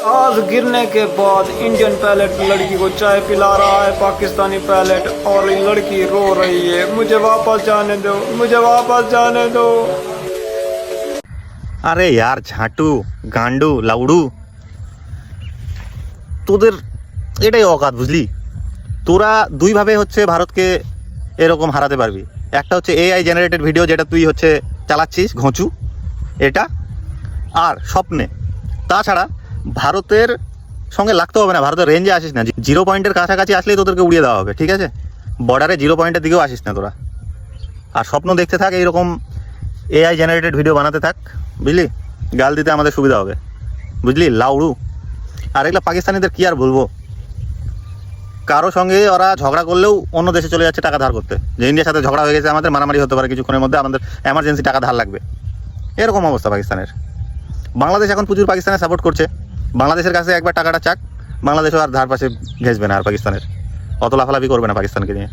आज गिरने के बाद इंडियन पायलट लड़की को चाय पिला रहा है पाकिस्तानी पायलट और लड़की रो रही है, मुझे वापस जाने दो, मुझे वापस जाने दो। আরে यार ঝাঁটু গান্ডু লাউডু, তোদের এটাই অকাত বুঝলি। তোরা দুইভাবে হচ্ছে ভারতকে এরকম হারাতে পারবি। একটা হচ্ছে এআই জেনারেটেড ভিডিও, যেটা তুই হচ্ছে চালাচ্ছিস ঘোঁচু এটা, আর স্বপ্নে। তাছাড়া ভারতের সঙ্গে লাগতে হবে না, ভারতের রেঞ্জে আসিস না। 0 পয়েন্টের কাছাকাছি আসলেই তোদেরকে উড়িয়ে দেওয়া হবে, ঠিক আছে? বর্ডারে 0 পয়েন্টের দিকেও আসিস না তোরা। আর স্বপ্ন দেখতে থাক, এইরকম এআই জেনারেটেড ভিডিও বানাতে থাক, বুঝলি? গাল দিতে আমাদের সুবিধা হবে, বুঝলি লাউড়ু। আর এগুলো পাকিস্তানিদের কী আর বলবো, কারো সঙ্গে ওরা ঝগড়া করলেও অন্য দেশে চলে যাচ্ছে টাকা ধার করতে। যে ইন্ডিয়ার সাথে ঝগড়া হয়ে গেছে, আমাদের মারামারি হতে পারে কিছুক্ষণের মধ্যে, আমাদের এমার্জেন্সি টাকা ধার লাগবে, এরকম অবস্থা পাকিস্তানের। বাংলাদেশ এখন প্রচুর পাকিস্তানের সাপোর্ট করছে। বাংলাদেশের কাছে একবার টাকাটা চাক, বাংলাদেশও আর ধার পাশে ঘেঁচবে না আর পাকিস্তানের, অত লাফালাফি করবে না পাকিস্তানকে নিয়ে।